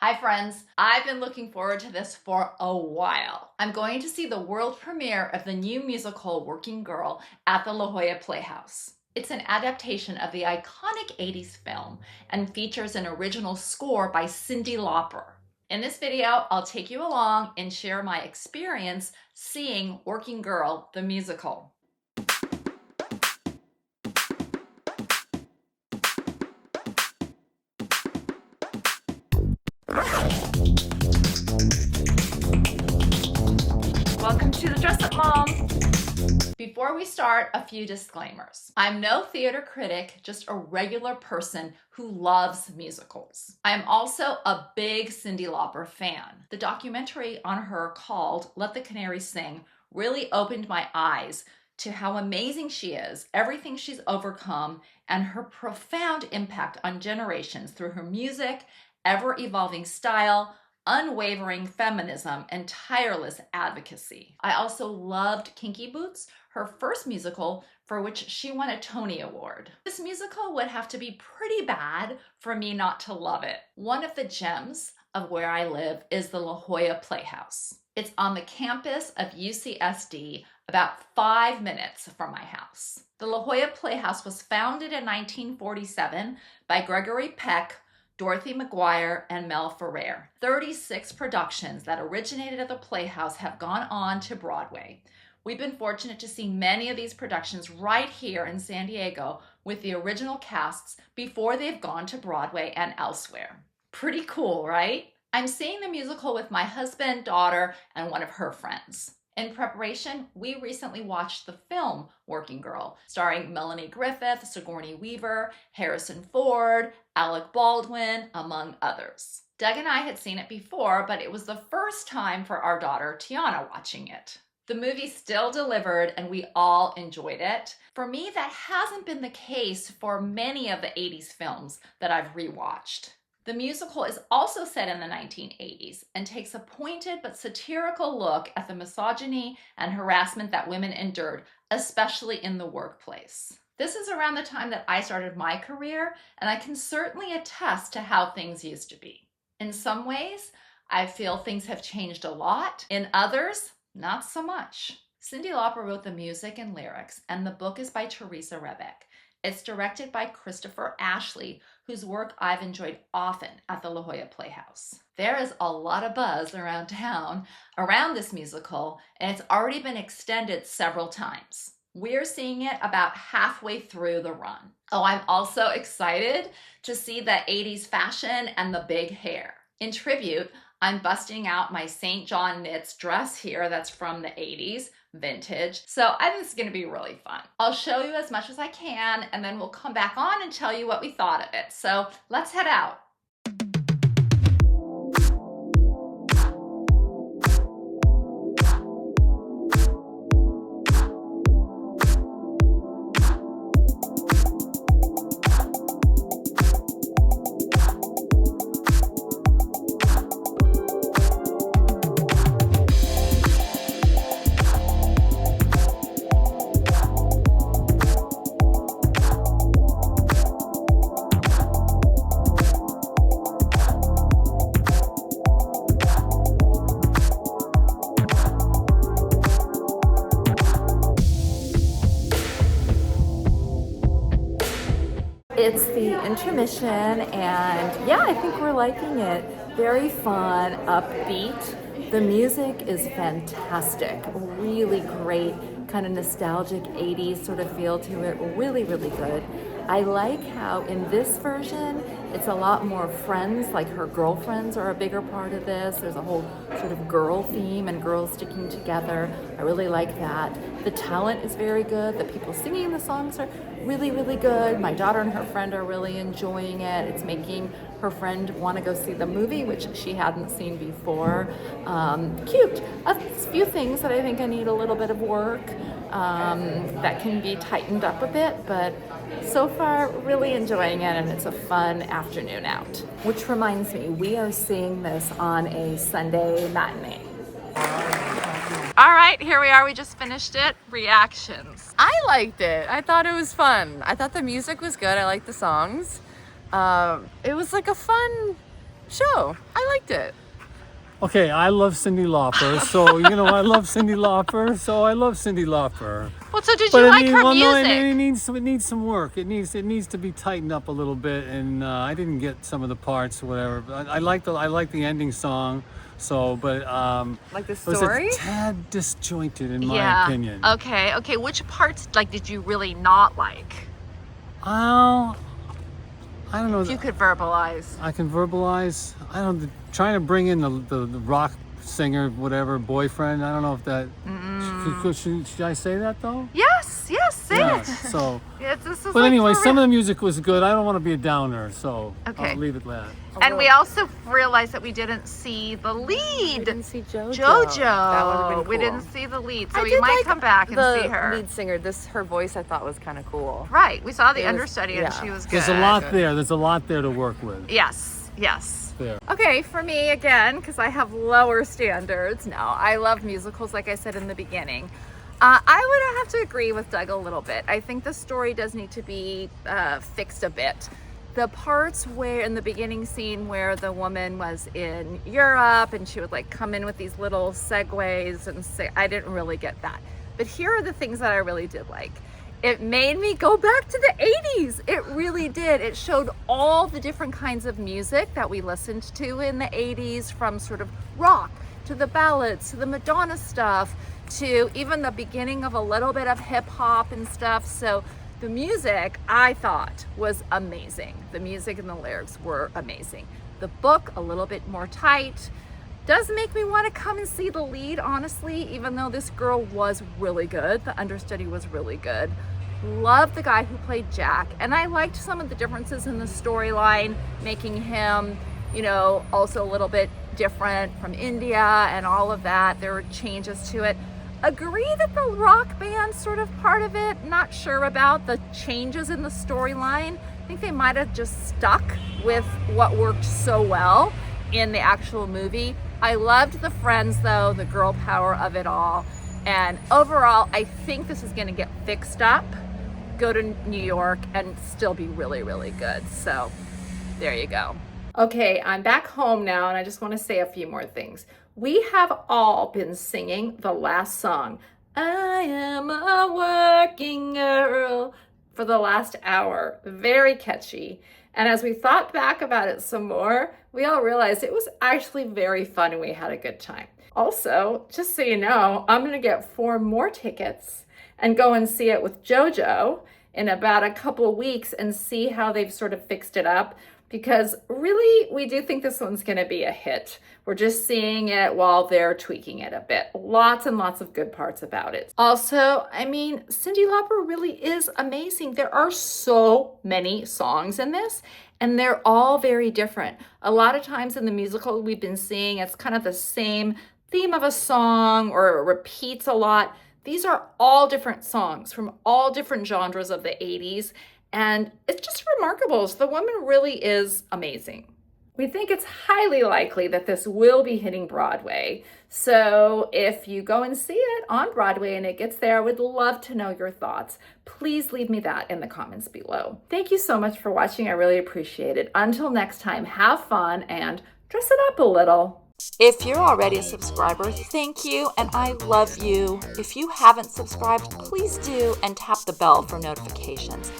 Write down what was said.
Hi friends, I've been looking forward to this for a while. I'm going to see the world premiere of the new musical Working Girl at the La Jolla Playhouse. It's an adaptation of the iconic 80s film and features an original score by Cyndi Lauper. In this video, I'll take you along and share my experience seeing Working Girl, the musical. Welcome to the Dress Up Mom. Before we start, a few disclaimers. I'm no theater critic, just a regular person who loves musicals. I am also a big Cyndi Lauper fan. The documentary on her called Let the Canaries Sing really opened my eyes to how amazing she is, everything she's overcome, and her profound impact on generations through her music, ever-evolving style, unwavering feminism, and tireless advocacy. I also loved Kinky Boots, her first musical for which she won a Tony Award. This musical would have to be pretty bad for me not to love it. One of the gems of where I live is the La Jolla Playhouse. It's on the campus of UCSD, about 5 minutes from my house. The La Jolla Playhouse was founded in 1947 by Gregory Peck, Dorothy McGuire, and Mel Ferrer. 36 productions that originated at the Playhouse have gone on to Broadway. We've been fortunate to see many of these productions right here in San Diego with the original casts before they've gone to Broadway and elsewhere. Pretty cool, right? I'm seeing the musical with my husband, daughter, and one of her friends. In preparation, we recently watched the film Working Girl, starring Melanie Griffith, Sigourney Weaver, Harrison Ford, Alec Baldwin, among others. Doug and I had seen it before, but it was the first time for our daughter Tiana watching it. The movie still delivered and we all enjoyed it. For me, that hasn't been the case for many of the 80s films that I've rewatched. The musical is also set in the 1980s and takes a pointed but satirical look at the misogyny and harassment that women endured, especially in the workplace. This is around the time that I started my career, and I can certainly attest to how things used to be. In some ways, I feel things have changed a lot. In others, not so much. Cyndi Lauper wrote the music and lyrics, and the book is by Teresa Rebeck. It's directed by Christopher Ashley, whose work I've enjoyed often at the La Jolla Playhouse. There is a lot of buzz around town around this musical, and it's already been extended several times. We're seeing it about halfway through the run. Oh, I'm also excited to see the 80s fashion and the big hair. In tribute, I'm busting out my St. John Knits dress here that's from the 80s, vintage. So I think this is going to be really fun. I'll show you as much as I can, and then we'll come back on and tell you what we thought of it. So let's head out. It's the intermission, and yeah, I think we're liking it. Very fun, upbeat. The music is fantastic. Really great, kind of nostalgic 80s sort of feel to it. Really, really good. I like how in this version, it's a lot more friends, like her girlfriends are a bigger part of this. There's a whole sort of girl theme and girls sticking together. I really like that. The talent is very good. The people singing the songs are really, really good. My daughter and her friend are really enjoying it. It's making her friend want to go see the movie, which she hadn't seen before. Cute. A few things that I think I need a little bit of work that can be tightened up a bit, but so far really enjoying it, and it's a fun afternoon out. Which reminds me, we are seeing this on a Sunday matinee. All right, here we are. We just finished it. Reactions. I liked it. I thought it was fun. I thought the music was good. I liked the songs. It was like a fun show. I liked it. Okay, I love Cyndi Lauper, so I love Cyndi Lauper, so I love Cyndi Lauper. Well, so did But you I like mean, her well, no, music? it needs some work. It needs to be tightened up a little bit, and I didn't get some of the parts or whatever. But I like the ending song, so Like the it was story? a tad disjointed in my opinion. Okay. Which parts did you really not like? I don't know. If you could verbalize. I can verbalize. I don't trying to bring in the rock singer, whatever boyfriend. I don't know if that should I say that though? Yes, say Yeah. it. So. This is But anyway, for some real. of the music was good. I don't want to be a downer, so Okay. I'll leave it at that. And we also realized that we didn't see the lead. We didn't see JoJo. JoJo. That would have been cool. We didn't see the lead, so I we did might like come back and the see her. lead singer. Her voice I thought was kind of cool. Right. We saw the It was- understudy and yeah. she was good. There's a lot there. There's a lot there to work with. Yes. There. Okay, for me again, because I have lower standards. No, I love musicals, like I said in the beginning. I would have to agree with Doug a little bit. I think the story does need to be fixed a bit. The parts where in the beginning scene where the woman was in Europe and she would come in with these little segues and say, I didn't really get that. But here are the things that I really did like. It made me go back to the 80s. It really did. It showed all the different kinds of music that we listened to in the 80s, from sort of rock to the ballads to the Madonna stuff to even the beginning of a little bit of hip hop and stuff. So the music, I thought, was amazing. The music and the lyrics were amazing. The book, a little bit more tight. Does make me want to come and see the lead, honestly, even though this girl was really good. The understudy was really good. Love the guy who played Jack, and I liked some of the differences in the storyline, making him, also a little bit different from India and all of that. There were changes to it. Agree that the rock band sort of part of it, not sure about the changes in the storyline. I think they might have just stuck with what worked so well in the actual movie. I loved the friends though, the girl power of it all. And overall, I think this is gonna get fixed up, go to New York, and still be really, really good. So there you go. Okay, I'm back home now, and I just want to say a few more things. We have all been singing the last song, I am a working girl, for the last hour. Very catchy. And as we thought back about it some more, we all realized it was actually very fun and we had a good time. Also, just so you know, I'm gonna get 4 more tickets and go and see it with JoJo in about a couple weeks and see how they've sort of fixed it up, because really we do think this one's gonna be a hit. We're just seeing it while they're tweaking it a bit. Lots and lots of good parts about it. Also, I mean, Cyndi Lauper really is amazing. There are so many songs in this, and they're all very different. A lot of times in the musical we've been seeing, it's kind of the same theme of a song, or it repeats a lot. These are all different songs from all different genres of the 80s, and it's just remarkable. So the woman really is amazing. We think it's highly likely that this will be hitting Broadway. So if you go and see it on Broadway and it gets there, I would love to know your thoughts. Please leave me that in the comments below. Thank you so much for watching. I really appreciate it. Until next time, have fun and dress it up a little. If you're already a subscriber, thank you, and I love you. If you haven't subscribed, please do, and tap the bell for notifications.